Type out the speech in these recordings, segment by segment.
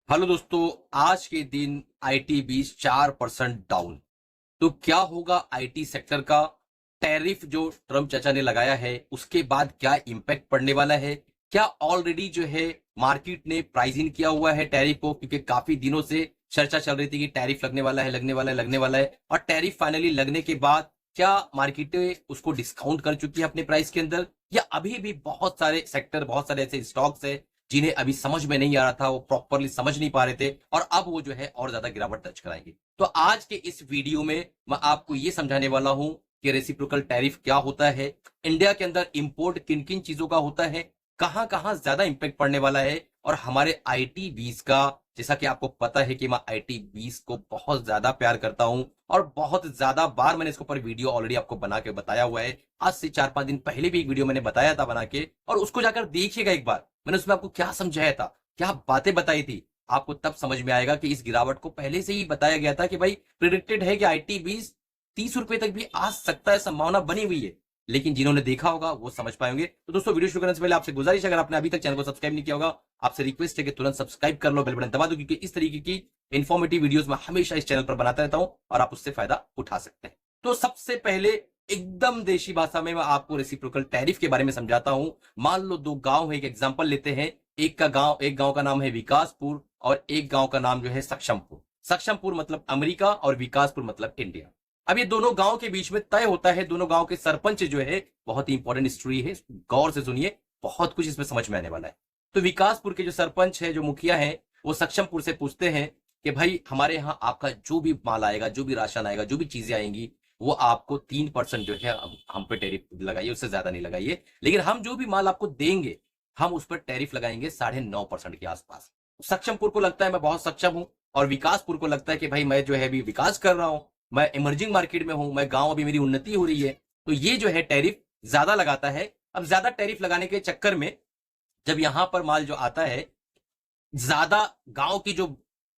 Hello दोस्तों। आज के दिन आईटी 4% डाउन। तो क्या होगा आईटी सेक्टर का? टैरिफ जो ट्रम्प चाचा ने लगाया है उसके बाद क्या इम्पैक्ट पड़ने वाला है? क्या ऑलरेडी जो है मार्केट ने प्राइस इन किया हुआ है टैरिफ को? क्योंकि काफी दिनों से चर्चा चल रही थी कि टैरिफ लगने वाला है, लगने वाला है, लगने वाला है, और टैरिफ फाइनली लगने के बाद क्या मार्केटें उसको डिस्काउंट कर चुकी है अपने प्राइस के अंदर, या अभी भी बहुत सारे सेक्टर, बहुत सारे ऐसे स्टॉक्स है जिन्हें अभी समझ में नहीं आ रहा था, वो प्रॉपरली समझ नहीं पा रहे थे और अब वो जो है और ज्यादा गिरावट दर्ज कराएंगे। तो आज के इस वीडियो में मैं आपको ये समझाने वाला हूं कि रेसिप्रोकल टैरिफ क्या होता है, इंडिया के अंदर इंपोर्ट किन किन चीजों का होता है, कहां कहां ज्यादा इंपैक्ट पड़ने वाला है, और हमारे आईटी 20 का, जैसा कि आपको पता है कि मैं आईटी 20 को बहुत ज्यादा प्यार करता हूं और बहुत ज्यादा बार मैंने इसके ऊपर वीडियो ऑलरेडी आपको बना के बताया हुआ है। आज से 4-5 दिन पहले भी एक वीडियो मैंने बताया था बना के, और उसको जाकर देखिएगा एक बार। मैंने उसमें आपको क्या समझाया था, क्या बातें बताई थी, आपको तब समझ में आएगा कि इस गिरावट को पहले से ही बताया गया था कि भाई प्रिडिक्टेड है कि आईटी 20 30 रुपए तक भी आ सकता है, संभावना बनी हुई है। लेकिन जिन्होंने देखा होगा वो समझ पाएंगे। तो दोस्तों, वीडियो शुरू करने से पहले आपसे गुजारिश है, अगर आपने अभी तक चैनल को सब्सक्राइब नहीं किया होगा, आपसे रिक्वेस्ट है कि तुरंत सब्सक्राइब कर लो, बेल बटन दबा दो, क्योंकि इस तरीके की इन्फॉर्मेटिव वीडियोस मैं हमेशा इस चैनल पर बनाता रहता हूं और आप उससे फायदा उठा सकते हैं। तो सबसे पहले एकदम देशी भाषा में मैं आपको रेसिप्रोकल टैरिफ के बारे में समझाता हूं। मान लो दो गांव है, एक एग्जांपल लेते हैं। एक गांव का नाम है विकासपुर और एक गांव का नाम जो है सक्षमपुर। सक्षमपुर मतलब अमेरिका और विकासपुर मतलब इंडिया। अब ये दोनों गांव के बीच में तय होता है, दोनों गांव के सरपंच जो है, बहुत ही इंपॉर्टेंट स्टोरी है, गौर से सुनिए, बहुत कुछ इसमें समझ में आने वाला है। तो विकासपुर के जो सरपंच है, जो मुखिया है, वो सक्षमपुर से पूछते हैं कि भाई हमारे यहाँ आपका जो भी माल आएगा, जो भी राशन आएगा, जो भी चीजें आएंगी, वो आपको 3% जो है हम पे टैरिफ लगाइए, उससे ज्यादा नहीं लगाइए। लेकिन हम जो भी माल आपको देंगे, हम उस पर टैरिफ लगाएंगे 9.5% के आसपास। सक्षमपुर को लगता है मैं बहुत सक्षम हूं, और विकासपुर को लगता है कि भाई मैं जो है अभी विकास कर रहा हूं, मैं इमर्जिंग मार्केट में हूं, मैं गांव, अभी मेरी उन्नति हो रही है, तो ये जो है टैरिफ ज्यादा लगाता है। अब ज्यादा टैरिफ लगाने के चक्कर में जब यहां पर माल जो आता है, ज्यादा गांव की जो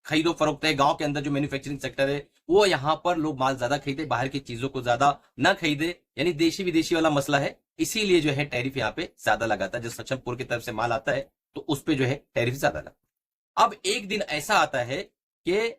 खरीदो फरोख्त है, गांव के अंदर जो मैन्युफैक्चरिंग सेक्टर है, वो यहां पर लोग माल ज्यादा खरीदे, बाहर की चीजों को ज्यादा ना खरीदे, यानी देशी विदेशी वाला मसला है। इसीलिए जो है टैरिफ यहाँ पे ज्यादा लगाता है। जब सक्षमपुर की तरफ से माल आता है तो उस पर जो है टैरिफ ज्यादा लगता है। अब एक दिन ऐसा आता है कि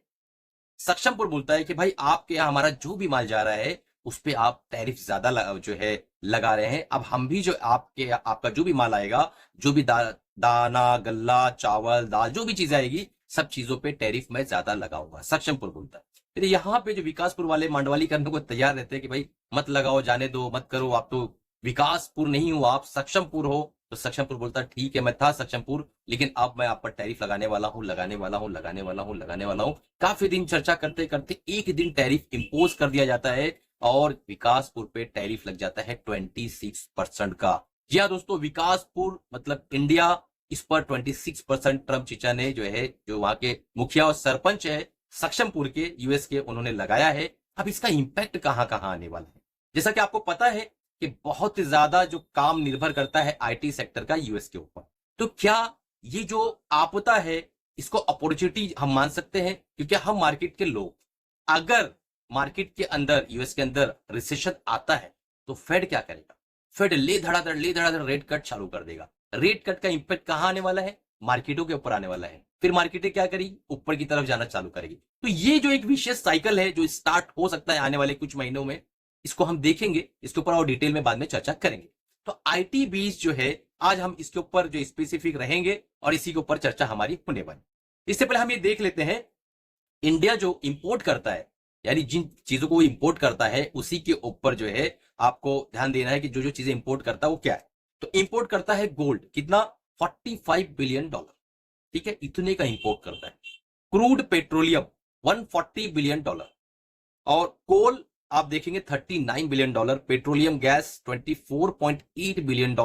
सक्षमपुर बोलता है कि भाई आपके यहाँ हमारा जो भी माल जा रहा है उस पे आप टैरिफ ज्यादा जो है लगा रहे हैं। अब हम भी जो आपका जो भी माल आएगा, जो भी दाना, गल्ला, चावल, दाल, जो भी चीज आएगी, सब चीजों पे टैरिफ मैं ज्यादा लगाऊंगा, सक्षमपुर बोलता है। फिर यहाँ पे जो विकासपुर वाले मांडवाली करने को तैयार रहते हैं कि भाई मत लगाओ, जाने दो, मत करो, आप तो विकासपुर नहीं हो, आप सक्षमपुर हो। तो सक्षमपुर बोलता है ठीक है, मैं था सक्षमपुर, लेकिन अब मैं आप पर टैरिफ लगाने वाला हूं, लगाने वाला हूं, लगाने वाला हूं, लगाने वाला हूं। काफी दिन चर्चा करते करते एक दिन टैरिफ इंपोज कर दिया जाता है और विकासपुर पे टैरिफ लग जाता है 26% का। जी हाँ दोस्तों, विकासपुर मतलब इंडिया, इस पर 26% ट्रम्प चीचा ने जो है, जो वहां के मुखिया और सरपंच है सक्षमपुर के, यूएस के, उन्होंने लगाया है। अब इसका इंपैक्ट कहां कहां आने वाला है? जैसा कि आपको पता है कि बहुत ज्यादा जो काम निर्भर करता है आईटी सेक्टर का यूएस के ऊपर। तो क्या ये जो आपदा है, इसको अपॉर्चुनिटी हम मान सकते हैं? क्योंकि हम मार्केट के लोग, अगर मार्केट के अंदर, यूएस के अंदर रिसेशन आता है तो फेड क्या करेगा? फेड ले धड़ाधड़ रेट कट चालू कर देगा। रेट कट का इंपैक्ट कहां आने वाला है? मार्केटों के ऊपर आने वाला है। फिर मार्केटें क्या करेगी? ऊपर की तरफ जाना चालू करेगी। तो ये जो एक विशेष साइकिल है जो स्टार्ट हो सकता है आने वाले कुछ महीनों में, इसको हम देखेंगे, इसके ऊपर और डिटेल में बाद में चर्चा करेंगे। तो आईटी 20 जो है, आज हम इसके ऊपर जो स्पेसिफिक रहेंगे और इसी के ऊपर चर्चा हमारी होने वाली। इससे पहले हम ये देख लेते हैं, इंडिया जो इंपोर्ट करता है, यानी जिन चीजों को वो इंपोर्ट करता है उसी के ऊपर जो है आपको ध्यान देना है कि जो जो चीजें इंपोर्ट करता है वो क्या है। तो इंपोर्ट करता है गोल्ड, कितना? $45 बिलियन, ठीक है, इतने का इंपोर्ट करता है। क्रूड पेट्रोलियम $140 बिलियन, और कोल आप देखेंगे $39 बिलियन, पेट्रोलियम गैस $24.8 बिलियन,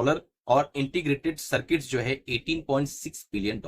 और इंटीग्रेटेड सर्किट्स जो है $18.6 बिलियन।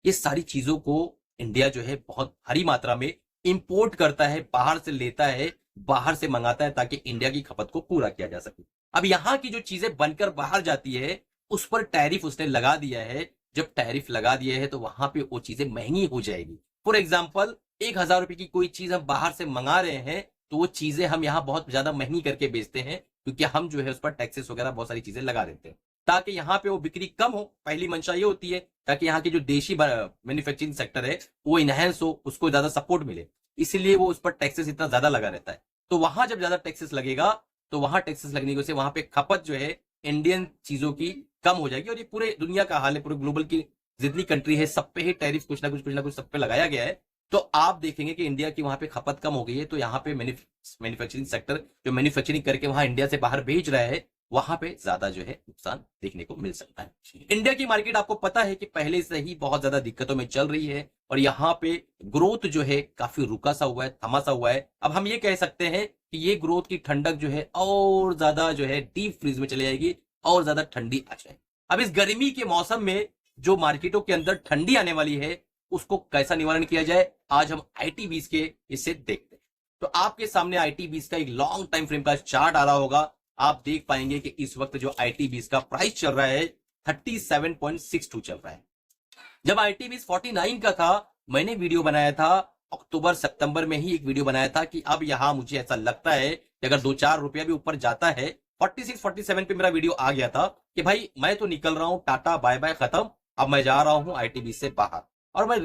ये सारी चीजों को इंडिया जो है बहुत भारी मात्रा में इंपोर्ट करता है, बाहर से लेता है, बाहर से मंगाता है, ताकि इंडिया की खपत को पूरा किया जा सके। अब यहां की जो चीजें बनकर बाहर जाती है उस पर टैरिफ उसने लगा दिया है। जब टैरिफ लगा दिया है तो वहां पे वो चीजें महंगी हो जाएगी। फॉर एग्जाम्पल, 1,000 रुपए की कोई चीज हम बाहर से मंगा रहे हैं तो वो चीजें हम यहाँ बहुत ज्यादा महंगी करके बेचते हैं, क्योंकि हम जो है उस पर टैक्सेस वगैरह बहुत सारी चीजें लगा देते हैं। ताकि यहाँ पे वो बिक्री कम हो। पहली मंशा ये होती है ताकि यहाँ की जो देशी मैन्युफैक्चरिंग सेक्टर है वो इनहेंस हो, उसको ज्यादा सपोर्ट मिले, इसीलिए वो उस पर टैक्सेस इतना ज्यादा लगा रहता है। तो वहां जब ज्यादा टैक्सेस लगेगा तो वहां टैक्सेस लगने की वजह से वहां पे खपत जो है इंडियन चीजों की कम हो जाएगी। और ये पूरे दुनिया का हाल है, पूरे ग्लोबल की जितनी कंट्री है सब पे ही टैरिफ कुछ ना कुछ सब पे लगाया गया है। तो आप देखेंगे कि इंडिया की वहां पे खपत कम हो गई है, तो यहाँ पे मैन्युफैक्चरिंग सेक्टर जो मैन्युफैक्चरिंग करके वहां इंडिया से बाहर भेज रहा है वहां पे ज्यादा जो है नुकसान देखने को मिल सकता है। इंडिया की मार्केट आपको पता है कि पहले से ही बहुत ज्यादा दिक्कतों में चल रही है और यहाँ पे ग्रोथ जो है काफी रुका सा हुआ है, थमा सा हुआ है। अब हम ये कह सकते हैं कि ये ग्रोथ की ठंडक जो है और ज्यादा जो है डीप फ्रीज में चली जाएगी और ज्यादा ठंडी आ जाएगी। अब इस गर्मी के मौसम में जो मार्केटों के अंदर ठंडी आने वाली है उसको कैसा निवारण किया जाए, आज हम आईटीबीज के इससे देखते हैं। तो आपके सामने आईटीबीज का एक लॉन्ग टाइम फ्रेम का चार्ट आ रहा होगा। आप देख पाएंगे कि इस वक्त जो आईटीबीज का प्राइस चल रहा है 37.62 चल रहा है। जब आईटीबीज 49 का था मैंने वीडियो बनाया था अक्टूबर सितंबर में ही एक वीडियो बनाया था कि अब यहां मुझे ऐसा लगता है कि अगर 2-4 रुपया भी ऊपर जाता है, 46-47 पे मेरा वीडियो आ गया था कि भाई मैं तो निकल रहा हूं, टाटा बाय बाय खत्म, अब मैं जा रहा हूं आईटीबीज से बाहर। और मैं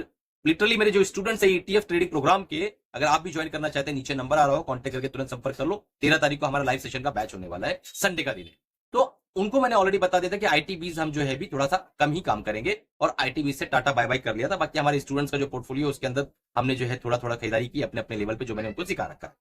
लिटरली मेरे जो स्टूडेंट्स है ईटीएफ ट्रेडिंग प्रोग्राम के, अगर आप भी ज्वाइन करना चाहते हैं नीचे नंबर आ रहा हो, कांटेक्ट करके तुरंत संपर्क कर लो। 13 तारीख को हमारा लाइव सेशन का बैच होने वाला है, संडे का दिन है। तो उनको मैंने ऑलरेडी बता दिया था कि आईटीबीज हम जो है भी थोड़ा सा कम ही काम करेंगे और आईटीबीज से टाटा बाय बाय कर लिया था। बाकी हमारे स्टूडेंट्स का जो पोर्टफोलियो उसके अंदर हमने जो है थोड़ा थोड़ा खरीदारी की अपने अपने लेवल पे, जो मैंने उनको सिखा रखा।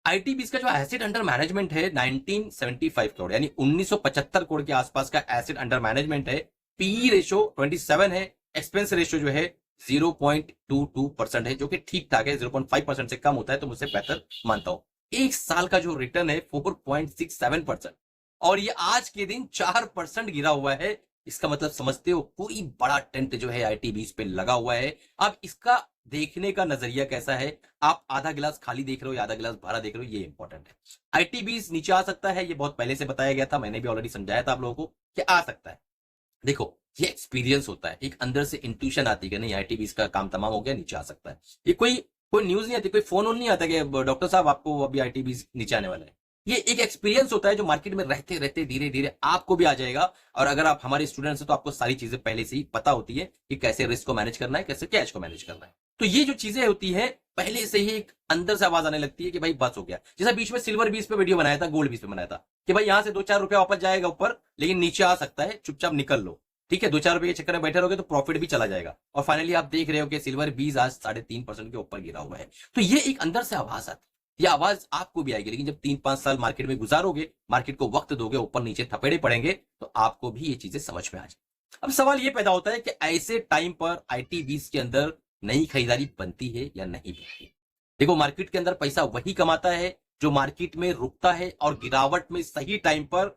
आईटीबीज का जो एसेट अंडर मैनेजमेंट है 1975 करोड़ यानी 1975 करोड़ के आसपास का एसेट अंडर मैनेजमेंट है। पीई रेशो 27 है, एक्सपेंस रेशो जो है 0.22% है, जो कि ठीक ठाक है। 0.5% से कम होता है तो मुझसे बेहतर मानता हूं। एक साल का जो रिटर्न है 4.67% और ये आज के दिन 4% गिरा हुआ है। इसका मतलब समझते हो कोई बड़ा टेंट जो है आईटीबीज पे लगा हुआ है। अब इसका देखने का नजरिया कैसा है, आप आधा गिलास खाली देख रहे हो या आधा गिलास भरा देख रहे हो, ये इंपॉर्टेंट है। आईटीबीज नीचे आ सकता है, ये बहुत पहले से बताया गया था, मैंने भी ऑलरेडी समझाया था आप लोगों को कि आ सकता है। देखो ये एक्सपीरियंस होता है, एक अंदर से इंट्यूशन आती है कि नहीं आईटीबीज का काम तमाम हो गया, नीचे आ सकता है। ये कोई न्यूज नहीं आती, कोई फोन नहीं आता कि डॉक्टर साहब आपको अभी आईटीबीज नीचे आने वाला है। ये एक एक्सपीरियंस होता है जो मार्केट में रहते रहते धीरे धीरे आपको भी आ जाएगा। और अगर आप हमारे स्टूडेंट्स हैं तो आपको सारी चीजें पहले से ही पता होती है कि कैसे रिस्क को मैनेज करना है, कैसे कैश को मैनेज करना है। तो ये जो चीजें होती है पहले से ही एक अंदर से आवाज आने लगती है कि भाई बस हो गया। जैसा बीच में सिल्वर बीस पे वीडियो बनाया था, गोल्ड बीस पे बनाया था कि भाई यहां से 2-4 रुपया वापस जाएगा ऊपर, लेकिन नीचे आ सकता है, चुपचाप निकल लो। ठीक है, 2-4 रुपए के चक्कर में बैठे रहोगे तो प्रॉफिट भी चला जाएगा। और फाइनली आप देख रहे हो कि सिल्वर बीज आज 3.5% के ऊपर गिरा हुआ है। तो ये एक अंदर से आवाज आती है, ये आवाज आपको भी आएगी। लेकिन जब 3-5 साल मार्केट में गुजारोगे, मार्केट को वक्त दोगे, ऊपर नीचे थपेड़े पड़ेंगे, तो आपको भी ये चीजें समझ में आ जाए। अब सवाल ये पैदा होता है कि ऐसे टाइम पर आईटीबीज के अंदर नई खरीदारी बनती है या नहीं बनती। देखो मार्केट के अंदर पैसा वही कमाता है जो मार्केट में रुकता है और गिरावट में सही टाइम पर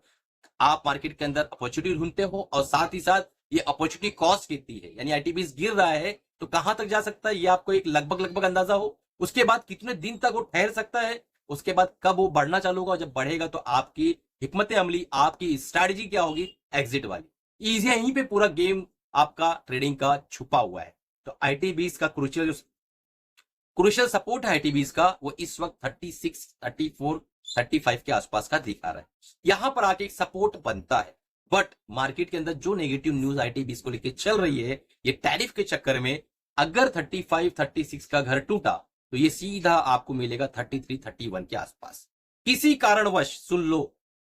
आप मार्केट के अंदर अपॉर्चुनिटी ढूंढते हो और साथ ही साथ ये अपॉर्चुनिटी कॉस्ट कितनी है, यानी आईटीबीज गिर रहा है तो कहां तक जा सकता है, ये आपको एक लगभग अंदाजा हो। उसके बाद कितने दिन तक वो ठहर सकता है, उसके बाद कब वो बढ़ना चालू होगा, जब बढ़ेगा तो आपकी हिकमत अमली, आपकी स्ट्रैटेजी क्या होगी, एग्जिट वाली। इजी यहीं पे पूरा गेम आपका ट्रेडिंग का छुपा हुआ है। तो आईटीबीज का क्रूशियल सपोर्ट है आईटीबीज का, वो इस वक्त 36, 34, 35 के आसपास का दिखा रहा है। यहां पर आके एक सपोर्ट बनता है। बट मार्केट के अंदर जो नेगेटिव न्यूज आईटीबीज को लेकर चल रही है, ये टैरिफ के चक्कर में अगर 35, 36 का घर टूटा तो ये सीधा आपको मिलेगा 33, 31 के आसपास। किसी कारणवश सुन लो,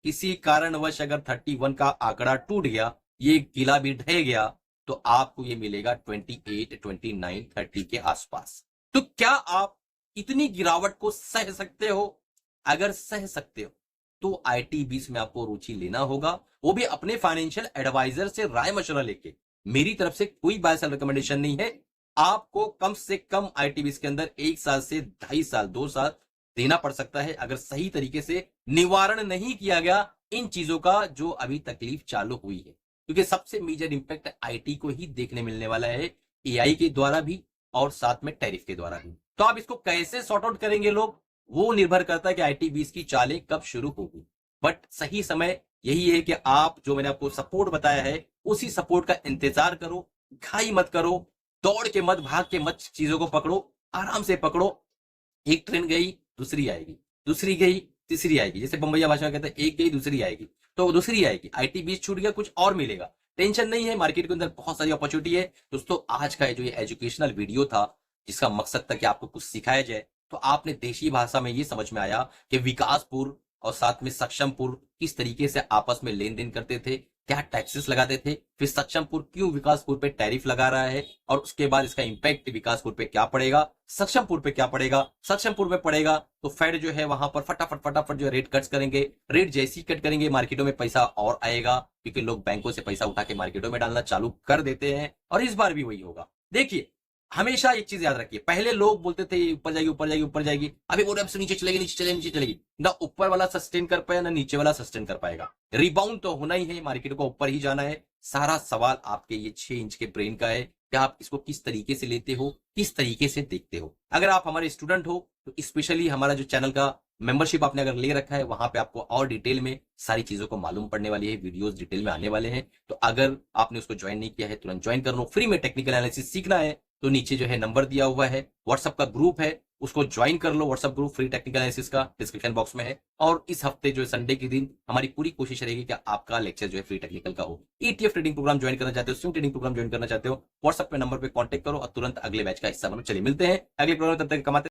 किसी कारणवश अगर 31 का आंकड़ा टूट गया, ये किला भी ढह गया, तो आपको ये मिलेगा 28, 29, 30 के आसपास। तो क्या आप इतनी गिरावट को सह सकते हो? अगर सह सकते हो तो आईटीबीज में आपको रुचि लेना होगा, वो भी अपने फाइनेंशियल एडवाइजर से राय मशवरा लेके। मेरी तरफ से कोई बाय सेल रिकमेंडेशन नहीं है। आपको कम से कम आईटीबीज के अंदर 1 साल से 2.5 साल, 2 साल देना पड़ सकता है अगर सही तरीके से निवारण नहीं किया गया इन चीजों का जो अभी तकलीफ चालू हुई है। क्योंकि सबसे मेजर इंपैक्ट आईटी को ही देखने मिलने वाला है, एआई के द्वारा भी और साथ में टैरिफ के द्वारा भी। तो आप इसको कैसे सॉर्ट आउट करेंगे लोग, वो निर्भर करता है कि आईटीबीज की चालें कब शुरू होगी। बट सही समय यही है कि आप जो मैंने आपको सपोर्ट बताया है उसी सपोर्ट का इंतजार करो, घाई मत करो, दौड़ के मत, भाग के मत, चीजों को पकड़ो, आराम से पकड़ो। एक ट्रेन गई दूसरी आएगी, दूसरी गई तीसरी आएगी। जैसे बम्बैया भाषा में कहते हैं एक गई दूसरी आएगी। तो दूसरी है कि आईटी बीच छूट गया, कुछ और मिलेगा, टेंशन नहीं है, मार्केट के अंदर बहुत सारी अपॉर्चुनिटी है। दोस्तों आज का जो ये एजुकेशनल वीडियो था, जिसका मकसद था कि आपको कुछ सिखाया जाए, तो आपने देशी भाषा में ये समझ में आया कि विकासपुर और साथ में सक्षमपुर किस तरीके से आपस में लेन देन करते थे, क्या टैक्सेस लगाते थे, फिर सक्षमपुर क्यों विकासपुर पे टैरिफ लगा रहा है, और उसके बाद इसका इंपैक्ट विकासपुर पे क्या पड़ेगा, सक्षमपुर पे क्या पड़ेगा। सक्षमपुर में पड़ेगा तो फेड जो है वहां पर फटाफट फटाफट जो रेट कट करेंगे, रेट जैसी कट करेंगे मार्केटों में पैसा और आएगा, क्योंकि लोग बैंकों से पैसा उठा के मार्केटों में डालना चालू कर देते हैं, और इस बार भी वही होगा। देखिए हमेशा एक चीज याद रखिए, पहले लोग बोलते थे ऊपर जाएगी ऊपर जाएगी ऊपर जाएगी, अभी बोल रहे हैं नीचे चलेगी नीचे चलेगी नीचे चलेगी, ना ऊपर वाला सस्टेन कर पाया ना नीचे वाला सस्टेन कर पाएगा। रिबाउंड तो होना ही है, मार्केट को ऊपर ही जाना है। सारा सवाल आपके ये 6 इंच के ब्रेन का है कि आप इसको किस तरीके से लेते हो, किस तरीके से देखते हो। अगर आप हमारे स्टूडेंट हो तो स्पेशली हमारा जो चैनल का मेंबरशिप आपने अगर ले रखा है, वहां पे आपको और डिटेल में सारी चीजों को मालूम पड़ने वाली है, वीडियोस डिटेल में आने वाले हैं। तो अगर आपने उसको ज्वाइन नहीं किया है तुरंत ज्वाइन कर लो। फ्री में टेक्निकल एनालिसिस सीखना है तो नीचे जो है नंबर दिया हुआ है, व्हाट्सएप का ग्रुप है, उसको ज्वाइन कर लो। WhatsApp group free technical analysis का डिस्क्रिप्शन बॉक्स में है। और इस हफ्ते जो है संडे के दिन हमारी पूरी कोशिश रहेगी कि आपका लेक्चर जो है फ्री टेक्निकल का हो। ईटीएफ ट्रेडिंग प्रोग्राम ज्वाइन करना चाहते हो, स्विंग ट्रेडिंग प्रोग्राम ज्वाइन करना चाहते हो, व्हाट्सएप पे नंबर पे कांटेक्ट करो और तुरंत अगले बैच का हिस्सा बनो। चलिए मिलते हैं अगले प्रोग्राम, तब तक कमाते